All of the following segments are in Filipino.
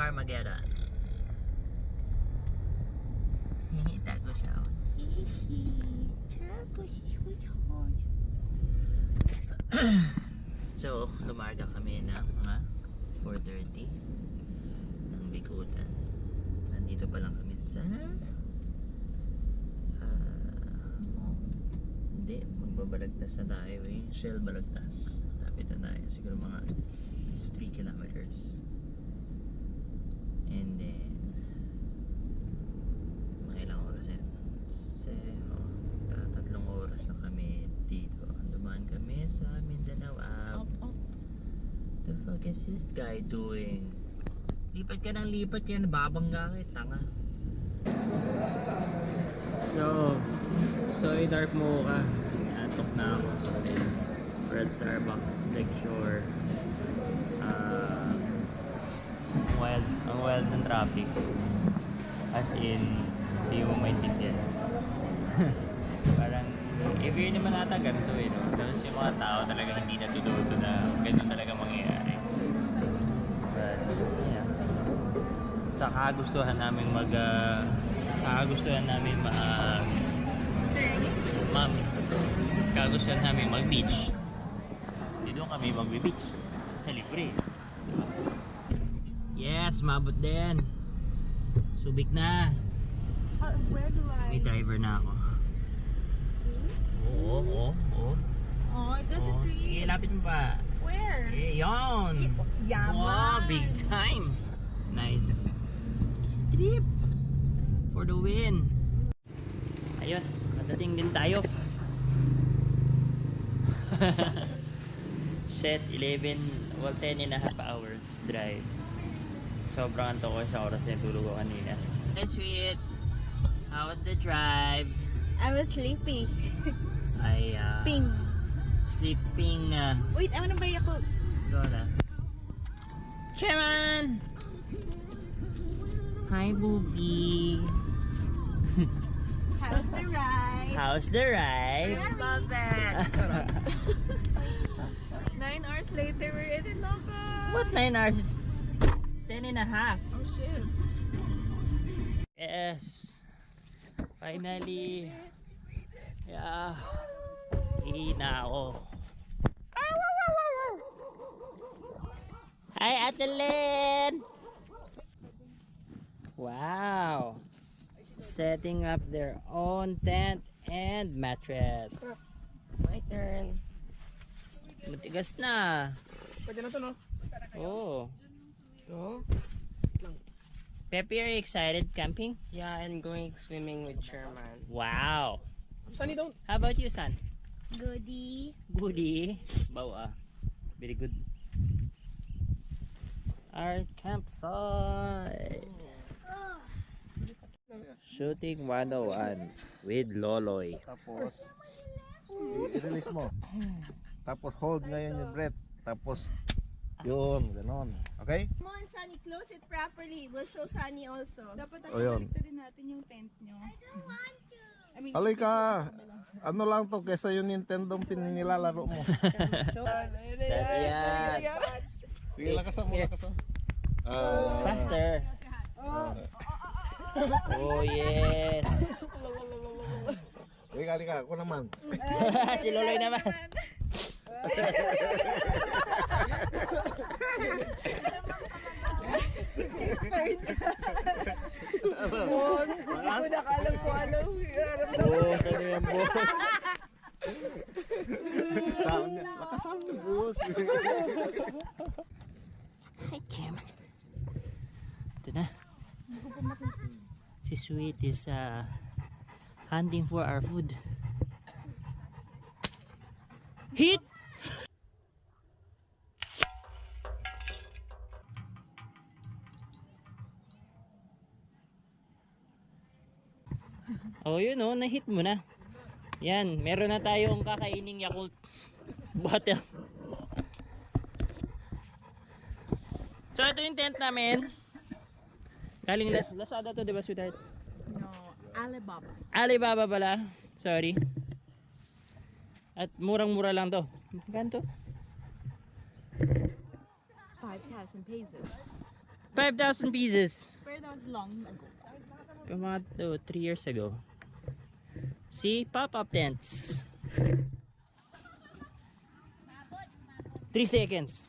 Carmageddon. Tago siya. Tago si sweetheart. So, lumarga kami na mga 4:30 ng Bikutan. Nandito pa lang kami sa hindi, magbabalagtas na tayo Shell Balagtas. Lapit na tayo, siguro mga 3 kilometers. And then mga ilang oras yan? 3 oras na kami dito. Dumaan kami sa Mindanao. The fuck is this guy doing? Lipat ka ng lipat, kaya nababangga ka, tanga. So idark mo ka. Antok na ako. So we're at Starbucks, Lakeshore. Ang wild ng traffic. As in, hindi mo maintindihan. Parang, every naman ata ganito no? Tapos yung mga tao talaga hindi natututo na ganun talaga mangyayari. But, yeah. Kagustuhan namin mag-beach. Dito kami mag-beach. Sa libre. Diba? Yes, mabot din. Subik na. Where do I? May driver na ako. Oo. Oh, it doesn't read. Sige, lapit mo pa. Where? Yon. Yaman. Wow, big time. Nice. Easy trip. For the win. Ayun, kadating din tayo. Set 10 and a half hours drive. Sobrang antok ko sa oras na tulog ko kanina. Hey sweet, how was the drive? I was sleepy. Sleeping na. Wait, I wanna buy a Coke. Go na. Chairman! Hi, Booby. How's the ride? How's the ride? I love that. 9 hours later, we're in Loco. What 9 hours? It's 10 and a half. Oh shit. Yes. Finally. Yeah. Hihina ako. Hi, Ate Lynn! Wow. Setting up their own tent and mattress. My turn. Matigas na. Pwede na to, no? Oh. No? Pepe, are you excited camping? Yeah, and going swimming with Sherman. Wow. Sunny, don't. How about you, son? Goodie. Goodie. Bawa. Very good. Our campsite. Shooting 101 with Loloy. Tapos i-release mo. Tapos hold ngayon yung breath. Tapos yun, ganon. Okay? Come on, Sunny, close it properly. We'll show Sunny also. Dapat O yun. rin natin yung tent nyo. I don't want to. I mean, Halika. Ano lang to kesa yung Nintendo nilalaro mo. Yan. Sige, lakasan mo, lakasan. Faster. Oh yes. Halika, ako naman. Si Loloy naman. Hindi ko nakalam ko alam. Oh, saan yung boss? Lakasan mo, boss. Hi, Kim. Ito na. Si Sweet is hunting for our food. Hit! Oh, yun oh, na-hit mo na. Yan, meron na tayong kakaining Yakult bottle. So, ito yung tent namin. Galing Lazada to, di ba, sweetheart? No, Alibaba. Alibaba pala. Sorry. At murang-mura lang to. Ganto? 5,000 pesos. 5,000 pieces. Where that was long ago. Mga 3 years ago. See? Pop-up tents. 3 seconds.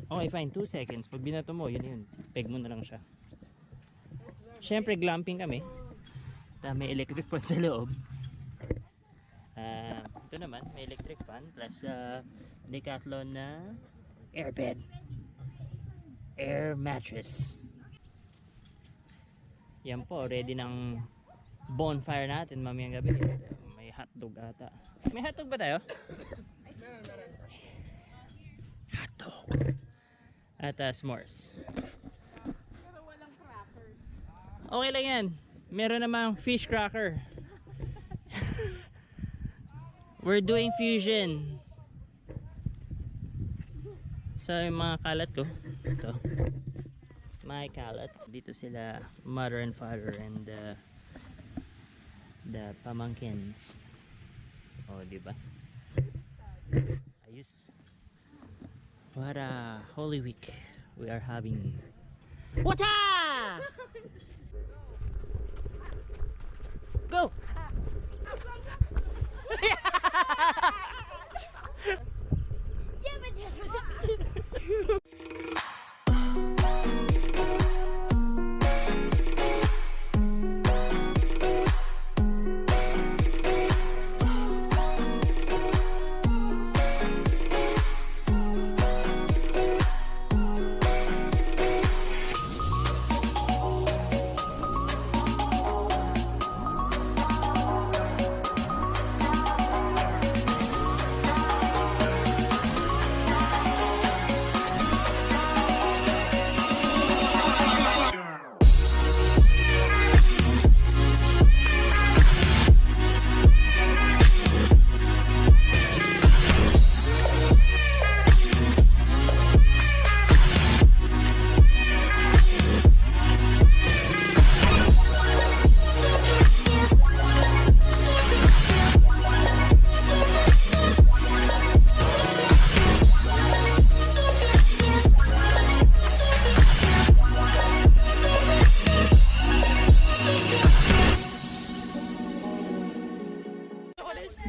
Okay, fine. 2 seconds. Pag binato mo, yun. Peg mo na lang siya. Siyempre, glamping kami. May electric fan sa loob. Ito naman, may electric fan plus Decathlon na airbed. Air mattress. Yan po, ready ng bonfire natin mamayang gabi. May hotdog ata. May hotdog ba tayo? Hotdog. At s'mores. Pero walang crackers. Okay lang yan. Meron namang fish cracker. We're doing fusion. So yung mga kalat ko, ito. My kalat. Dito sila mother and father and the pamangkins. Oh, di ba? Ayos. What a Holy Week we are having. Wata! Go!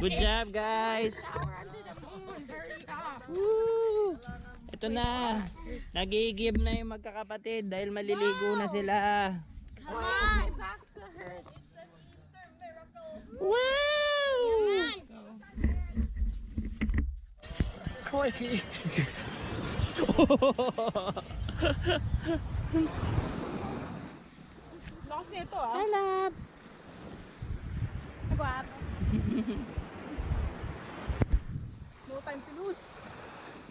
Good job, guys. Woo! Ito na. Nagigib na yung magkakapatid dahil maliligo na sila. Come on! Back to her. Wow! Quirky. Lakas nito ah. I love. Nagwap. No time to lose.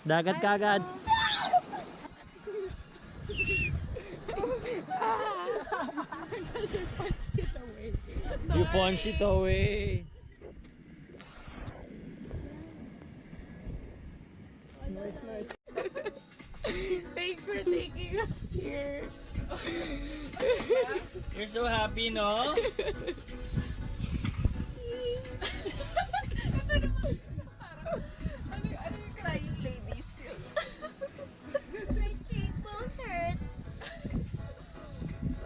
Dagat kagad. You punched it away. Nice. Thanks for taking us here. You're so happy, no? Ano yung crying ladies yun? My cheekbones hurt.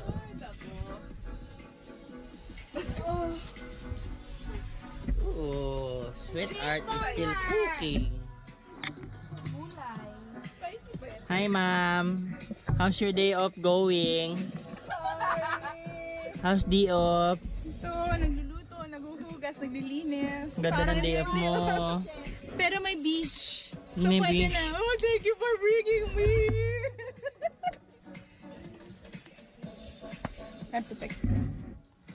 Ay, naku. Oh, sweat art is still cooking. Gulay. Spicy ba yan? Hi, ma'am. How's your day off going? How's the off? Ito, nagluluto, naguhugas, naglilinis. Ganda ng day off mo. Pero may beach. So May pwede beach. na. Oh, thank you for bringing me. I have to text her.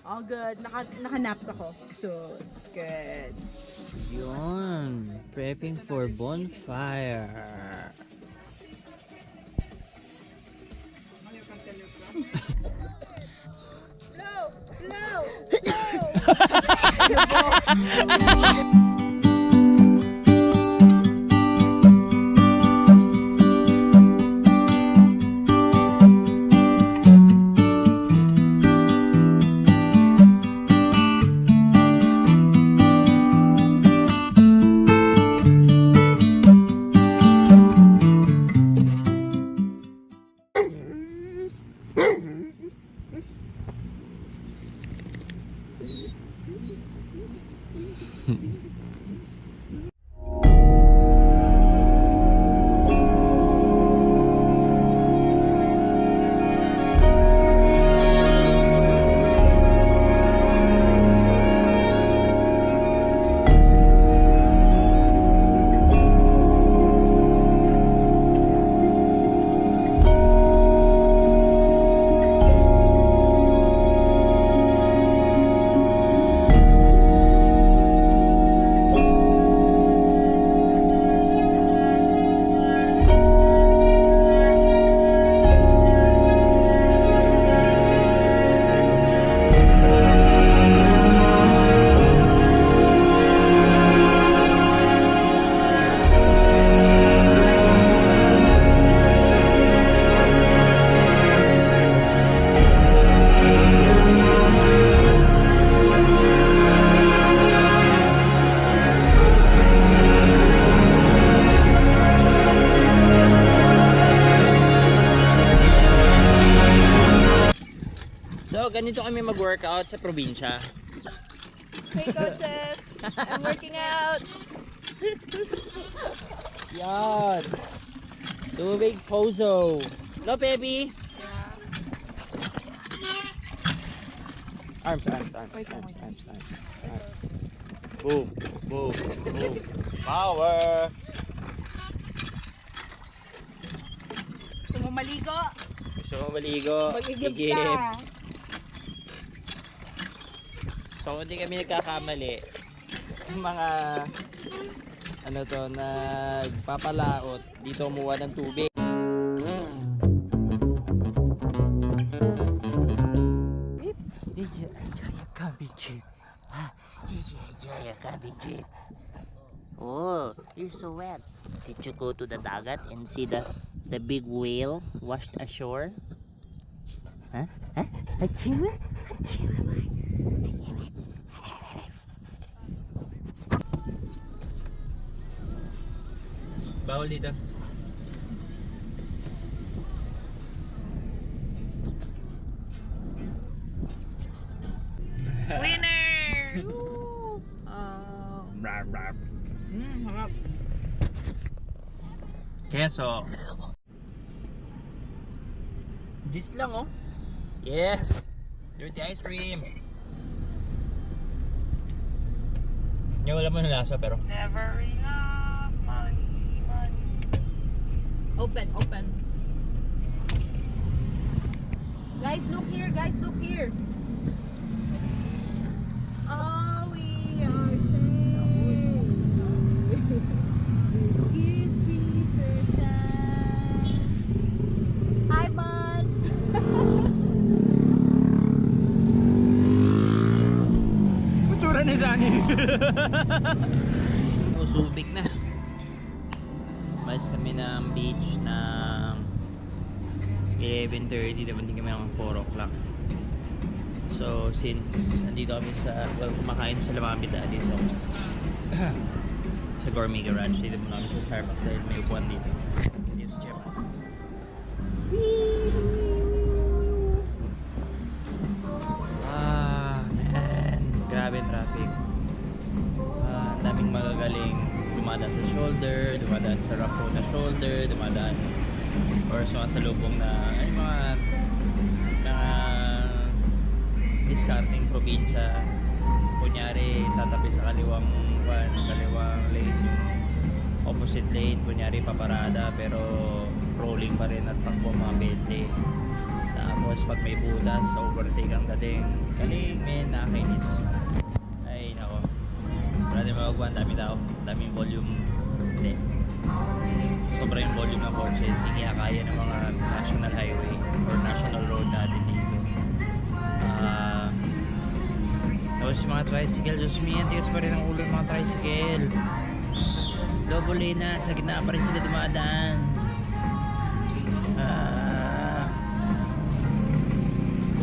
All good. Naka-naps ako. So, it's good. Yun. Prepping for bonfire. Blow! ganito kami mag-workout sa probinsya. Hey coaches, I'm working out. Yan. Tubig pozo. No, baby. Arms. Boom. Power. Gusto mo maligo? Gusto mo maligo? Mag-igib Igib. ka. So, hindi kami nagkakamali. Yung mga nagpapalaot dito umuha ng tubig. Did you enjoy your camping trip? Did you enjoy your camping trip? Oh, you're so wet. Did you go to the dagat and see the big whale washed ashore? Huh? Achoo? Bawal dito. Winner! Harap. Keso. Juice lang oh. Yes. Dirty ice cream. Yung wala mo na lasa pero. Never enough money. Open. Guys, look here. All we are saying is give Jesus a chance. Hi, Bon. Putura ni Sani. Usubik na. Mas kami ng beach ng 11:30, dapat din kami ng 4 o'clock. So since nandito kami kumakain sa Lamamid Daddy, so sa Gourmet Garage, dito muna kami sa Starbucks dahil may upuan dito. Dito sa Chairman. Man, grabe yung traffic. Daming magagaling dumadaan sa shoulder, dumadaan sa rough road na shoulder, dumadaan or sa lubong na ay mga discarding probinsya. Kunyari tatabi sa kaliwang lane, yung opposite lane, kunyari paparada pero rolling pa rin at takbo mga 20. Tapos pag may butas, overtake ang dating. Kaling men, nakakainis. Ay nako, wala din magagawa, dami tao, daming volume. Hindi, sobra yung volume ng kotse, hindi kaya kaya ng mga national highway or national road natin dito. Tapos yung mga tricycle, Diyos me, tigas pa rin ang ulo ng mga tricycle. Double lane na, sa gitna pa rin sila dumadaan.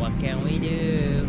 What can we do?